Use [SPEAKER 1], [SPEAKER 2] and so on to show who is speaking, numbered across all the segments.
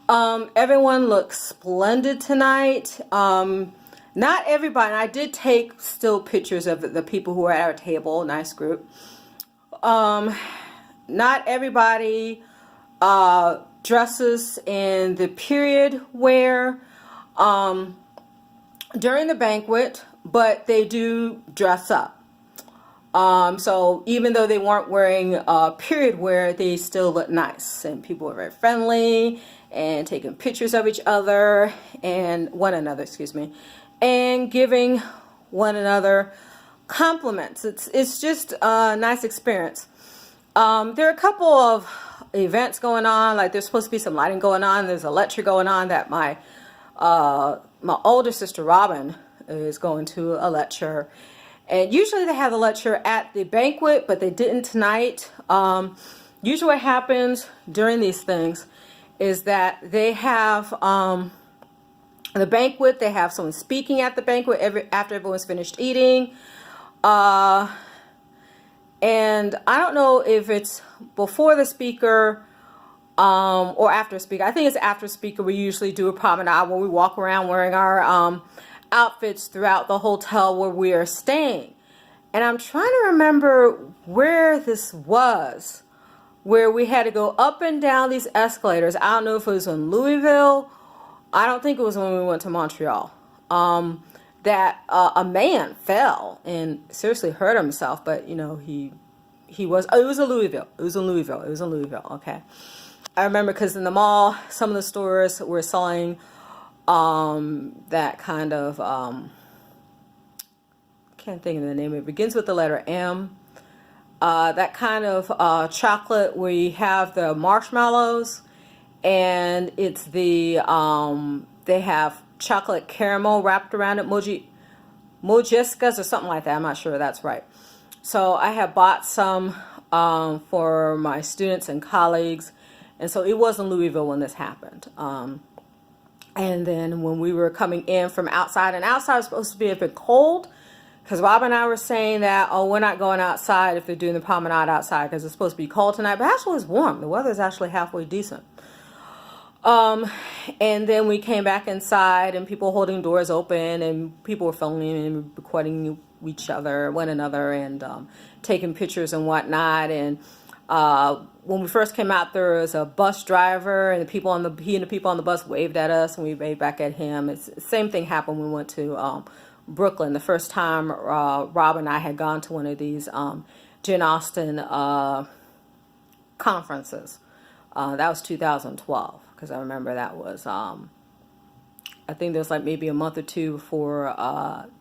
[SPEAKER 1] Everyone looks splendid tonight. Not everybody. I did take still pictures of the people who were at our table. Nice group. Not everybody dresses in the period wear during the banquet, but they do dress up. So even though they weren't wearing period wear, they still look nice, and people were very friendly and taking pictures of each other and one another, excuse me, and giving one another compliments. It's just a nice experience. There are a couple of events going on, like there's supposed to be some lighting going on. There's a lecture going on that my older sister Robin is going to a lecture. And usually they have the lecture at the banquet, but they didn't tonight. Usually what happens during these things is that they have the banquet, they have someone speaking at the banquet after everyone's finished eating. And I don't know if it's before the speaker or after speaker. I think it's after speaker. We usually do a promenade where we walk around wearing our outfits throughout the hotel where we are staying. And I'm trying to remember where this was, where we had to go up and down these escalators. I don't know if it was in Louisville. I don't think it was when we went to Montreal. That a man fell and seriously hurt himself, but you know, he was, it was in Louisville. It was in Louisville. Okay. I remember because in the mall, some of the stores were selling that kind of can't think of the name. It begins with the letter M. That kind of chocolate where you have the marshmallows, and it's the they have chocolate caramel wrapped around it, mojiscas or something like that. I'm not sure that's right. So I have bought some for my students and colleagues, and so it was in Louisville when this happened. And then when we were coming in from outside, and outside was supposed to be a bit cold, because Rob and I were saying that, oh, we're not going outside if they're doing the promenade outside because it's supposed to be cold tonight. But actually it's warm. The weather is actually halfway decent. And then we came back inside, and people holding doors open, and people were filming and recording one another, and taking pictures and whatnot. And when we first came out, there was a bus driver, and he and the people on the bus waved at us, and we waved back at him. It's the same thing happened when we went to Brooklyn. The first time Rob and I had gone to one of these Jane Austen conferences. That was 2012, because I remember that was, I think there was like maybe a month or two before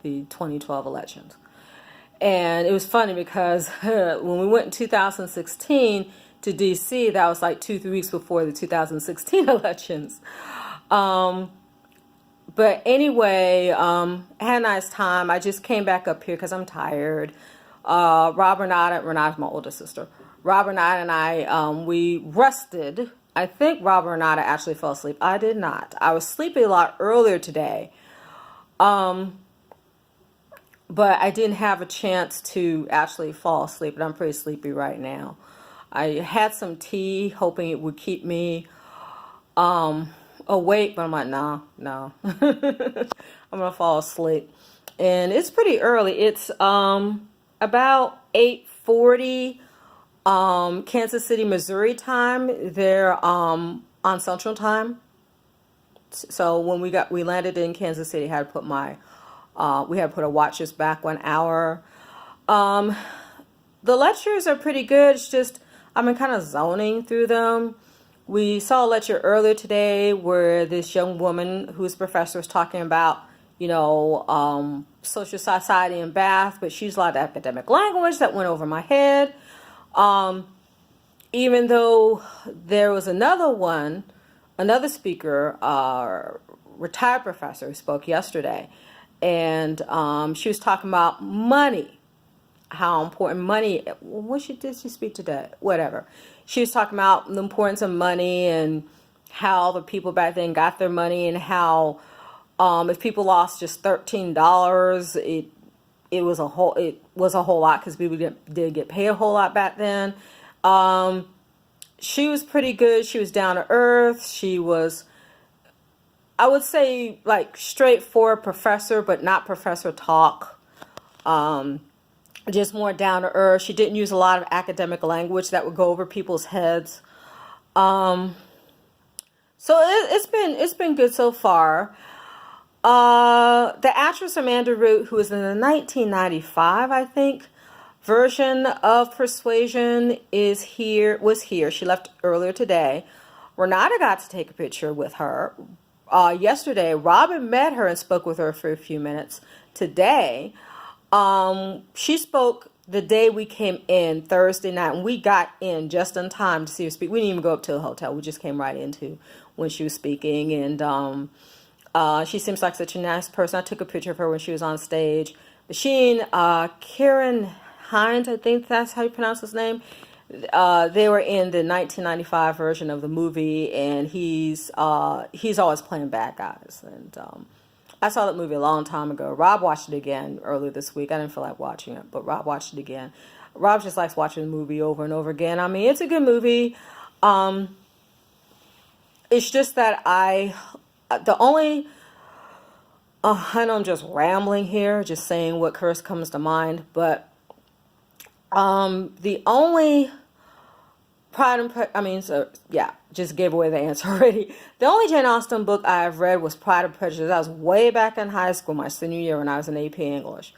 [SPEAKER 1] the 2012 elections. And it was funny because when we went in 2016 to DC, that was like 2-3 weeks before the 2016 elections. But anyway, I had a nice time. I just came back up here because I'm tired. Renata's my older sister. Renata and I, we rested. I think Renata actually fell asleep. I did not. I was sleeping a lot earlier today. But I didn't have a chance to actually fall asleep, and I'm pretty sleepy right now. I had some tea, hoping it would keep me awake, but I'm like, no. I'm gonna fall asleep. And it's pretty early. It's about 8:40 Kansas City, Missouri time. They're on Central Time. So when we landed in Kansas City, I had to put we had to put our watches back 1 hour. The lectures are pretty good. It's just I've been kind of zoning through them. We saw a lecture earlier today where this young woman who's a professor was talking about, you know, social society in Bath, but she used a lot of academic language that went over my head. Even though there was another speaker, retired professor, who spoke yesterday, and she was talking about money, how important money. Did she speak today? Whatever. She was talking about the importance of money and how the people back then got their money, and how if people lost just $13, it was a whole lot, because people did get paid a whole lot back then. She was pretty good. She was down to earth. She was I would say like straightforward professor, but not professor talk. Just more down to earth. She didn't use a lot of academic language that would go over people's heads. So it's been good so far. The actress Amanda Root, who was in the 1995, I think, version of Persuasion, was here. She left earlier today. Renata got to take a picture with her yesterday. Robin met her and spoke with her for a few minutes today. She spoke the day we came in, Thursday night, and we got in just in time to see her speak. We didn't even go up to the hotel. We just came right into when she was speaking, and she seems like such a nice person. I took a picture of her when she was on stage. But she and Kieran Hines, I think that's how you pronounce his name, they were in the 1995 version of the movie, and he's always playing bad guys. And I saw that movie a long time ago. Rob watched it again earlier this week. I didn't feel like watching it, but Rob watched it again. Rob just likes watching the movie over and over again. I mean, it's a good movie. It's just that I know I'm just rambling here, just saying what first comes to mind, but the only just gave away the answer already. The only Jane Austen book I've read was Pride and Prejudice. That was way back in high school, my senior year when I was in AP English.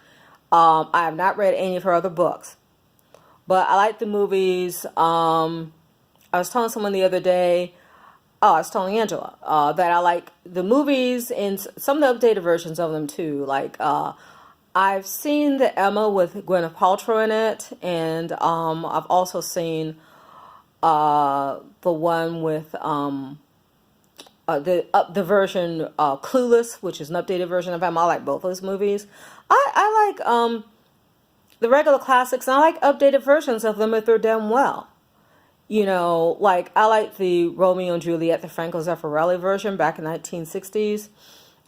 [SPEAKER 1] I have not read any of her other books, but I like the movies. I was telling someone the other day, I was telling Angela, that I like the movies and some of the updated versions of them too. Like, I've seen the Emma with Gwyneth Paltrow in it, and I've also seen the one with the version Clueless, which is an updated version of Emma. I like both those movies. I like the regular classics, and I like updated versions of them if they're done well. You know, like I like the Romeo and Juliet, the Franco Zeffirelli version back in the 1960s.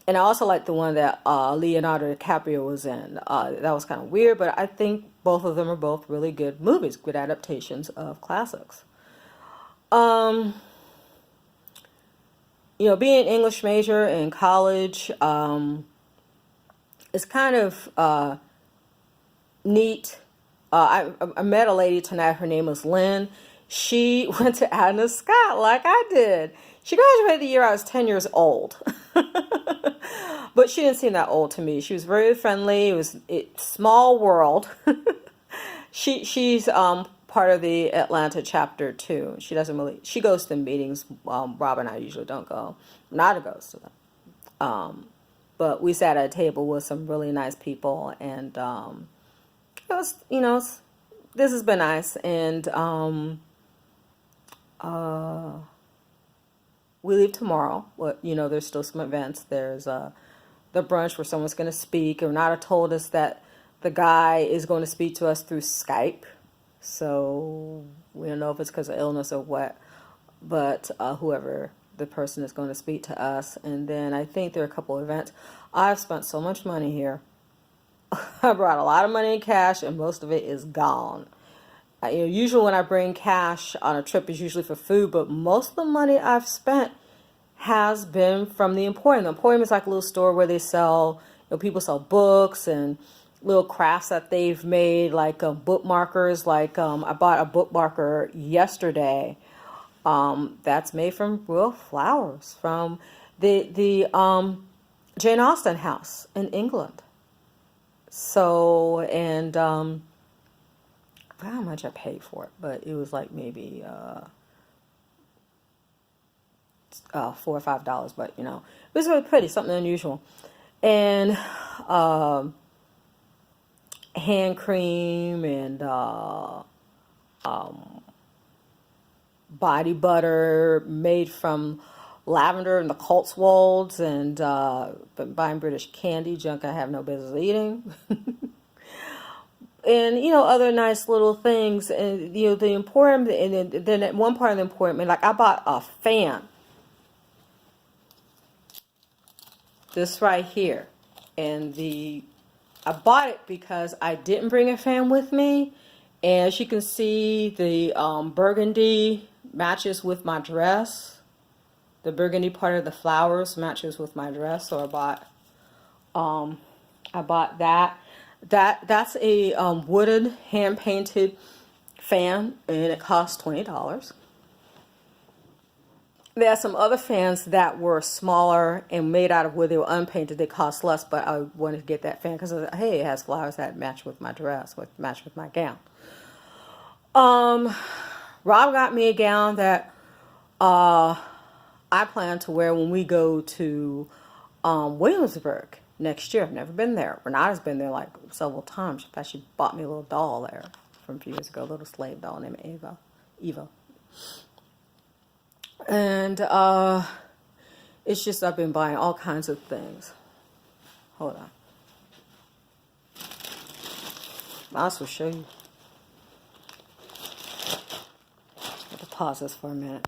[SPEAKER 1] And I also like the one that Leonardo DiCaprio was in. That was kind of weird, but I think both of them are both really good movies, good adaptations of classics. You know, being an English major in college is kind of neat. I met a lady tonight. Her name was Lynn. She went to Adna Scott like I did. She graduated the year I was 10 years old. But she didn't seem that old to me. She was very friendly. It was small world. She's part of the Atlanta chapter too. She goes to meetings. Rob and I usually don't go. Nada goes to them. But we sat at a table with some really nice people, and it was, this has been nice. And we leave tomorrow. There's still some events. There's the brunch where someone's going to speak. Renata told us that the guy is going to speak to us through Skype. So we don't know if it's because of illness or what, but whoever the person is going to speak to us. And then I think there are a couple of events. I've spent so much money here. I brought a lot of money in cash, and most of it is gone. Usually when I bring cash on a trip, it's usually for food, but most of the money I've spent has been from the Emporium. The Emporium is like a little store where they sell, people sell books and little crafts that they've made, like bookmarkers. Like I bought a bookmarker yesterday that's made from real flowers from the Jane Austen house in England. So, and I forgot how much I paid for it, but it was like maybe $4 or $5, but it was really pretty, something unusual. And hand cream and body butter made from lavender and the Cotswolds, and been buying British candy, junk I have no business eating. And other nice little things. And the Emporium, and then at one part of the Emporium, like I bought a fan, this right here, and I bought it because I didn't bring a fan with me, and as you can see, the burgundy matches with my dress. The burgundy part of the flowers matches with my dress, so I bought that. That's a wooden hand painted fan, and it cost $20. There are some other fans that were smaller and made out of wood. They were unpainted. They cost less, but I wanted to get that fan because, hey, it has flowers that match with my dress, match with my gown. Rob got me a gown that I plan to wear when we go to Williamsburg next year. I've never been there. Renata's been there like several times. In fact, she bought me a little doll there from a few years ago, a little slave doll named Eva. And it's just I've been buying all kinds of things. Hold on. I'll also show you. I have to pause this for a minute.